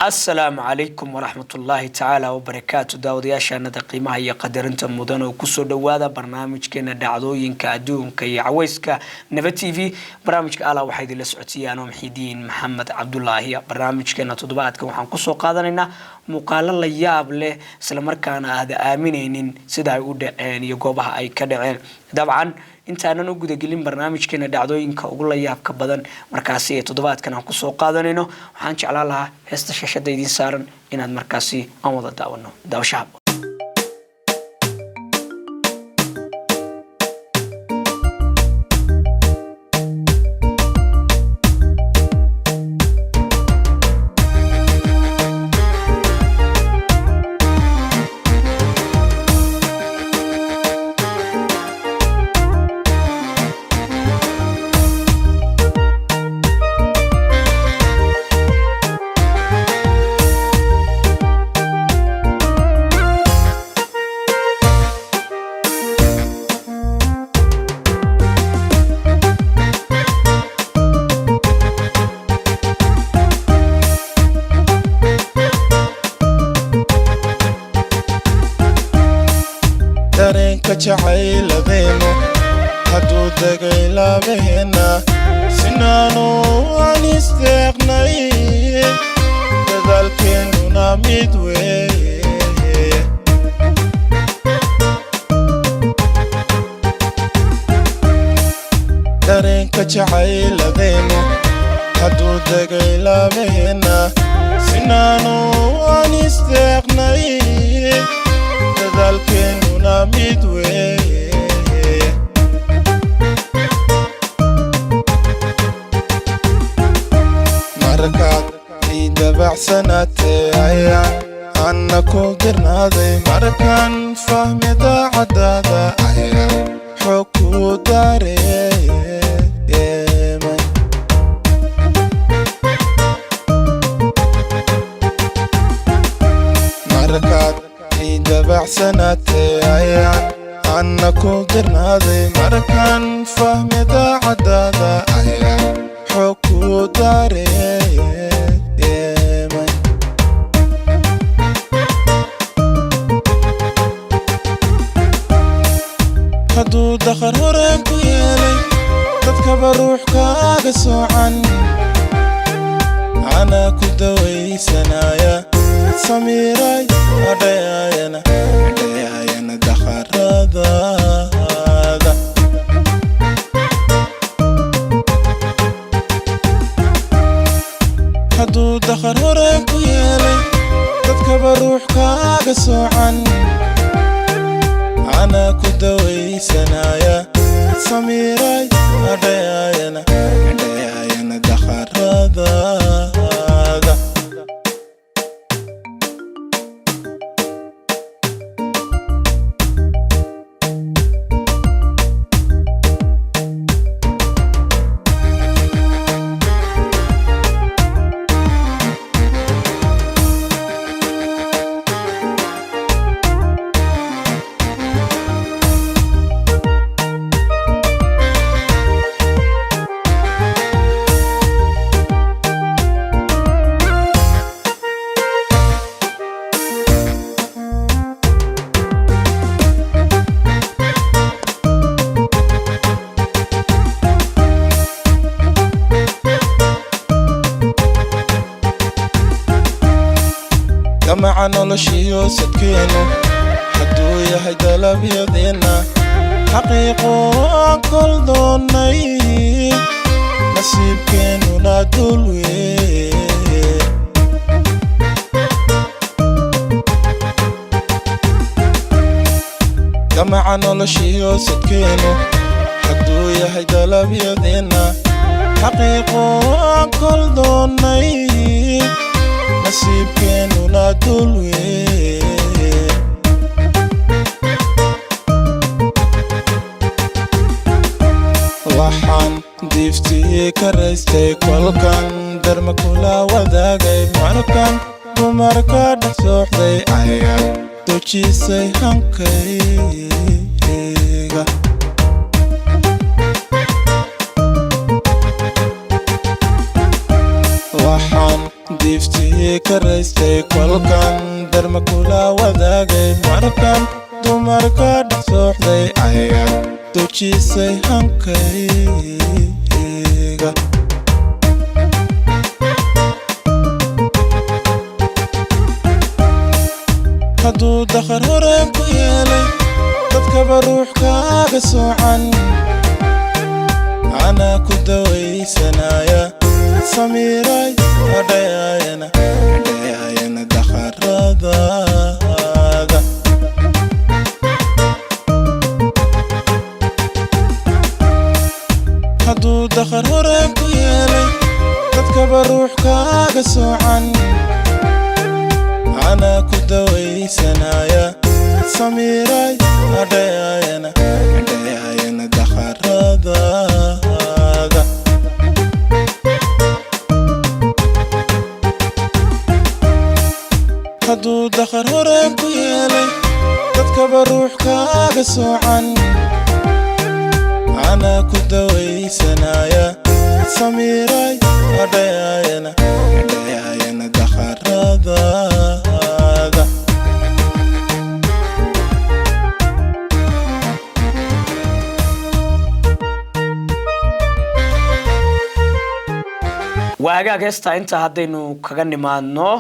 السلام عليكم ورحمة الله تعالى وبركاته داودياشانا قيمها هي قدرنتا مدن وكسو دوادا برنامجكنا دعتوينكا أدونكا يعويسكا نفا تي في برنامجك آلا وحيد لسعوديان ومحيدين محمد عبد الله هي برنامجكنا تضبعاتكا وحان كسو قادرنا مقالا لياب له سلامركانا هذا آمينين سيدا يودعين يقوبها أي كدعين طبعا intaananu guda gelin barnaamijkeena dhacdooyinka ugu la yaabka badan markaasi ee toddobaadkan aan ku soo qaadanayno waxaan jeclaan lahaa heesta shashada idin saaran inaad markaasi aan wada daawano daawashaha كجعيل ذينو حدود دقيلا بهنا سنانو ونستغني كذلك ننامد ويه دارين كجعيل ذينو حدود دقيلا بهنا سنانو ونستغني كذلك ننامد ويه مركات يدبع سنتي عيان عنكو قرناضي مركان فهمي دا عدادا عيان حكو داري مركات يدبع سنتي عيان عنكو قرناضي مركان فهمي دا عدادا عيان حكو داري هدو دخر هوريك ويالي تذكب روح كاغا سوعان أنا كدوي سنايا سميراي أدياينا دخر هذا هدو دخر هوريك ويالي تذكب روح كاغا سوعان أنا كدوي سنايا سميراي أدياينا دخر هذا جمع نولشيو سكينو حدو يحي دلب يدينا حقيقو كل دوني نصيب كينو نادولوي جمع نولشيو سكينو حدو يحي دلب يدينا حقيقو كل دوني نصيب كينو نادولوي وحان ديفتي كرستي كولكان درمكولا وداقي مركان ومركا دحسوحدي عيان دوشيسي هنكيغا وحان diiftii ka raystay kolkan darma kula wadaagay markan dumarka dhex sooxday ayaad dojisay hankayga hadduu dakhar hore ku yeelay dadkaba ruux kaaga soocan anaa ku dawaysanaya samiiray adhayaayana dakharadaada hadduu dakhar hore ku yeelay dadkaba ruux kaaga soocan anaa ku dawaysanaya samiiray adhayaayana dakharadaada hadduu dakhar hore ku yeelay dadkaba ruux kaaga soocan anaa ku dawaysanaya samiiray adhayaayana dakharadaada waagaag heesta inta haddaynu kaga nimaadno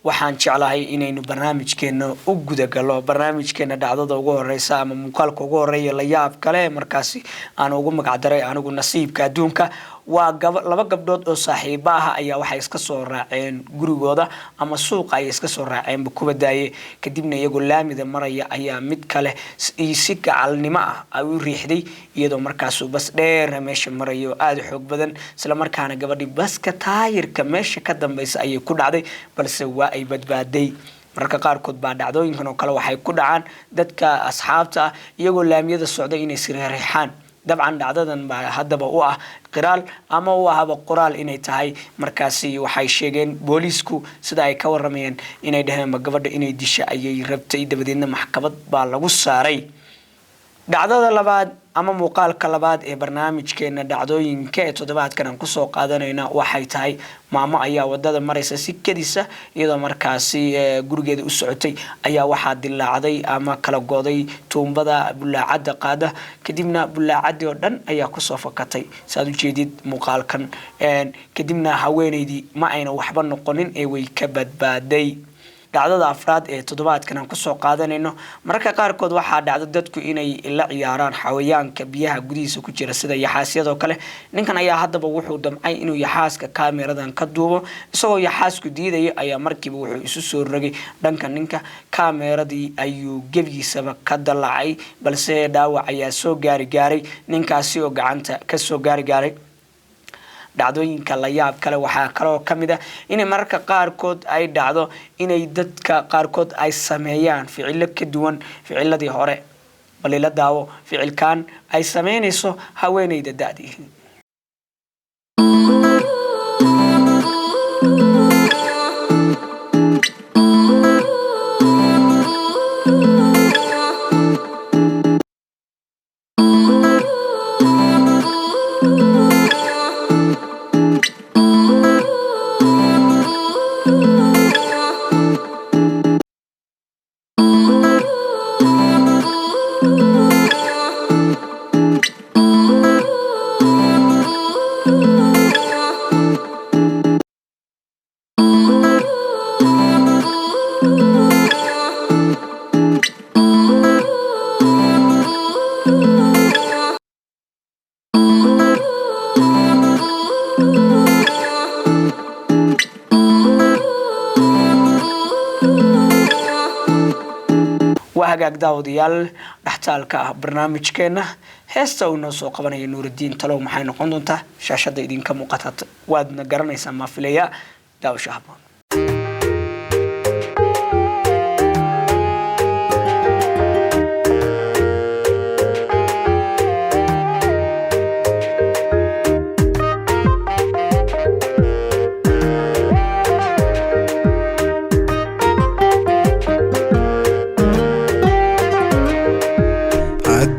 waxaan jeclahay inaynu barnaamijkeena u gudagalo barnaamijkeena dhacdada ugu horeysa ama muuqaalka ugu horeeya la yaab kale markaasi aan ugu magacdaray anigu nasiibka adduunka waa laba gabdhood oo saaxiibo ah ayaa waxay iska soo raaceen gurigooda ama suuqa ay iska soo raaceen kubadaaye kadibna iyagoo laamida maraya ayaa mid kale si gacalnimo ah ay u riixday iyadoo markaas bas dheer meesha marayo aad xoog badan isla markaana gabadhii baska taayirka meesha ka dambaysa ayay ku dhacday balse waa ay badbaaday marka qaarkood baa dhacdooyinkan oo kale waxay ku dhacaan dadka asxaabta ah iyagoo laamiyada socday inay sirriixaan dabcan dhacdadan baa haddaba u ah qiraal ama u ahaba qoraal inay tahay markaasi waxay sheegeen booliisku sida ay ka waramayeen inay dhaheen gabadha inay disha ayay rabtay dabadeedna maxkamad baa lagu saaray dhacdada labaad ama muuqaalka labaad ee barnaamijkeena dhacdooyinka ee toddobaadkan aan kusoo qaadanayna waxay tahay maamo ayaa wadada maraysa si kadisa iyadoo markaasi gurigeeda u socotay ayaa waxaa dilaacday ama kala goday tuumbada bulaacada qaada kadibna bulaacadii oo dhan ayaa kusoo fakatay saad u jeedid muuqaalkan kadibna haweeneydii ma ayna waxba noqonin ee way ka badbaaday dhacdada afraad ee toddobaadkan aan kusoo qaadanayno mararka qaarkood waxaa dhacdo dadku inay la ciyaaraan xawayaanka biyaha gudihiisa ku jira sida yaxaasyadoo kale ninkan ayaa haddaba wuxuu damcay inuu yaxaaska kaameradan ka duubo isagoo yaxaasku diidaya ayaa markiiba wuxuu isu soo rogay dhanka ninka kaameradii ayuu gebigiisaba ka dalacay balse dhaawac ayaa soo gaaray ninkaasi oo gacanta ka soo gaaray dhacdooyinka la yaab kale waxaa kaloo kamid ah inay mararka qaarkood ay dhacdo inay dadka qaarkood ay sameeyaan ficilo ka duwan ficiladii hore bal ila daawo ficilkan ay sameynayso haweeneyda da'dii hagaag daawadayaal dhaxtaalka ah barnaamijkeena heesta uu noo soo qabanaya Nuuridiin talow maxay noqon doontaa shaashada idinka muuqata waadna garanaysaa ma filaya daawasho habboon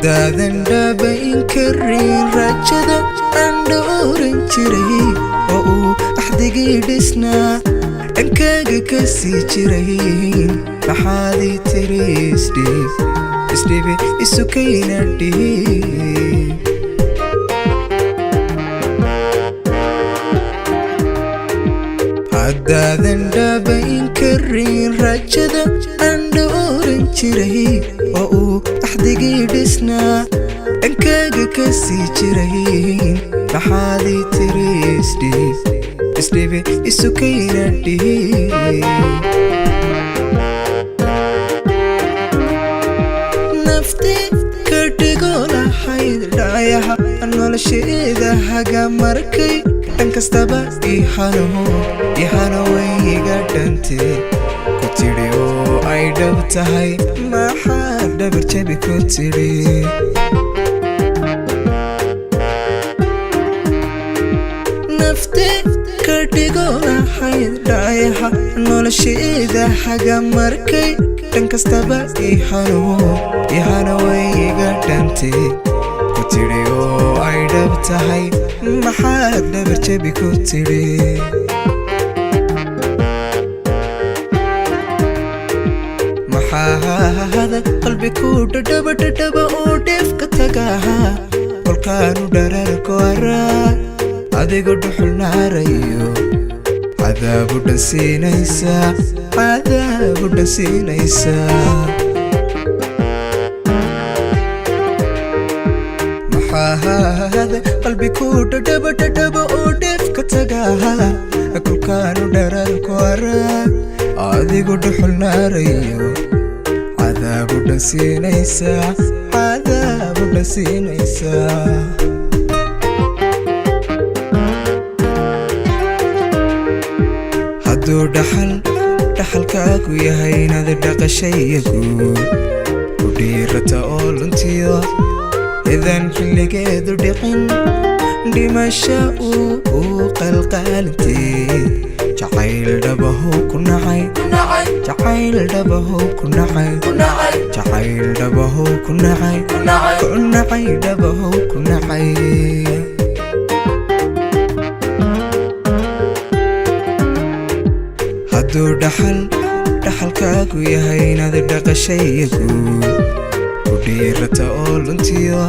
daadan dhabayn karin rajada aan dhooran jiray oo uu axdigii dhisnaa dhankaaga ka sii jirayn maxaadii tiri isdhiibe isukayna dhiib haddaadan dhaabayn karin rajada aan dhowran jiray oo uu axdigii dhisnaa dhankaaga ka sii jirayn maxaadii tiri isdhiibe isukayna dhiib nafti ka dhigo lahayd dhayaha nolosheeda haga markay dhan kastaba ihana wayga dhante ku tidhi oo ay dhab tahay maxaad dhabar jabi ku tidhi nafti ka dhigo lahayd dhayaha nolosheeda haga markay dhan kastaba ihana wayga dhante ku tidhi oo ay dhab tahay maxaad dhabar jabi ku tidhi maxaahada qalbi ku dhadhaba oo dheefka tagaha kolkaanu dhararku araa adigu dhuxul naarayo cadaabu dhansiinaysaa maxaahada qalbi ku dhadhaba oo dheefka tagaha kolkaanu dhararku araa adigu dhuxul naarayo cadaabu dhansiinaysaa hadduu dhaxalkaagu yahay inaad dhaqashayagu ku dhiirata oo luntiyo idan xilligeedu dhiqin dhimasha uu qalqaalintee jacayl dhabahow ku nacay jacayl dhabahow ku nacay jacayl dhabahow ku nacay ku nacay dhabahow ku nacay hadduu dhaxalkaagu yahay inaad dhaqashayagu ku dhiirata oo luntiyo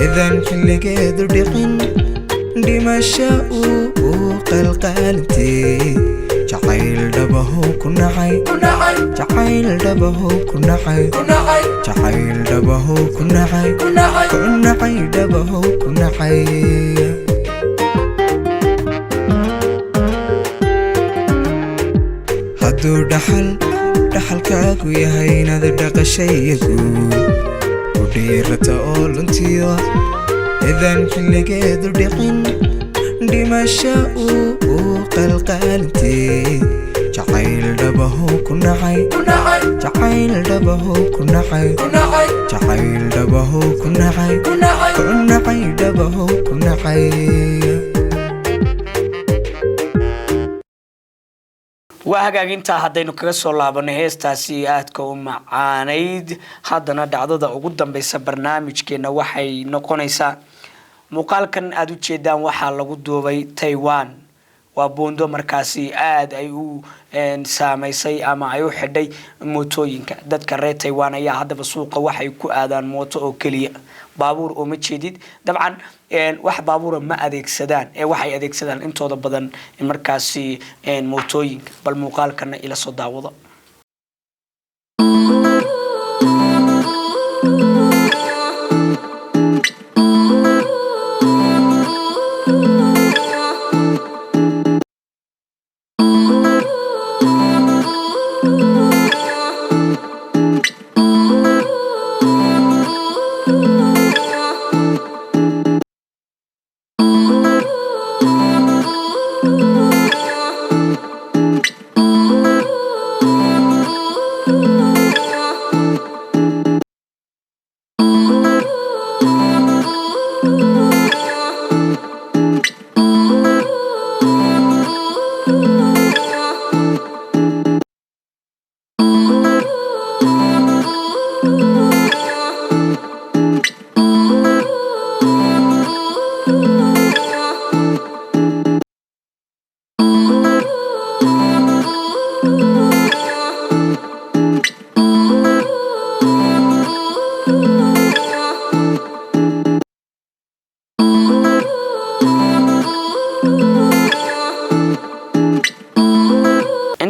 idan xilligeedu dhiqin dhimasha uu qalqaalintee jacayl dhabahow ku nacay jacayl dhabahow ku nacay jacayl dhabahow ku nacay ku nacay dhabahow ku nacay hadduu dhaxalkaagu yahay inaad dhaqashayagu ku dhiirata oo luntiyo idan xilligeedu dhiqin dhimasha uu qalqaalintee jacayl dhabahow ku nacay jacayl dhabahow ku nacay jacayl dhabahow ku nacay ku nacay dhabahow ku nacay waa hagaagintaa haddaynu kaga soo laabanay heestaasi aadka u macaanayd haddana dhacdada ugu dambeysa barnaamijkeena waxay noqonaysaa muuqaalkan aad u jeedaan waxaa lagu duubay Taiwan waa buundo markaasi aad ay u saameysay ama ay u xidhay mootooyinka dadka reer Taiwan ayaa haddaba suuqa waxay ku aadaan mooto oo kaliya baabuur oo ma jeedid dabcan wax baabuur ma adeegsadaan waxay adeegsadaan intooda badan markaasi mootooyinka bal muuqaalkana ila soo daawado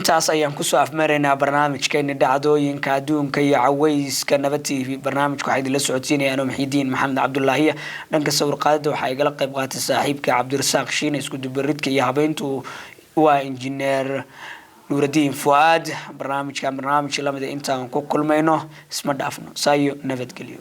intaas ayaan ku soo afmeeraynaa barnaamijkeena dhacdooyinka adduunka iyo cawayska Nabad TV barnaamijku waxa idin la socodsiinayaan Muxiidiin Maxamed Cabdullaahi dhanka sawir qaadida waxa igala qayb qaatay saaxiibka Cabdirasaaq Shiine isku dubaridka iyo habeyntu waa injineer Nuruddin Fuad barnaamijka lamada intaan ku kulmayno isma dhaafno saayo nabadgelyo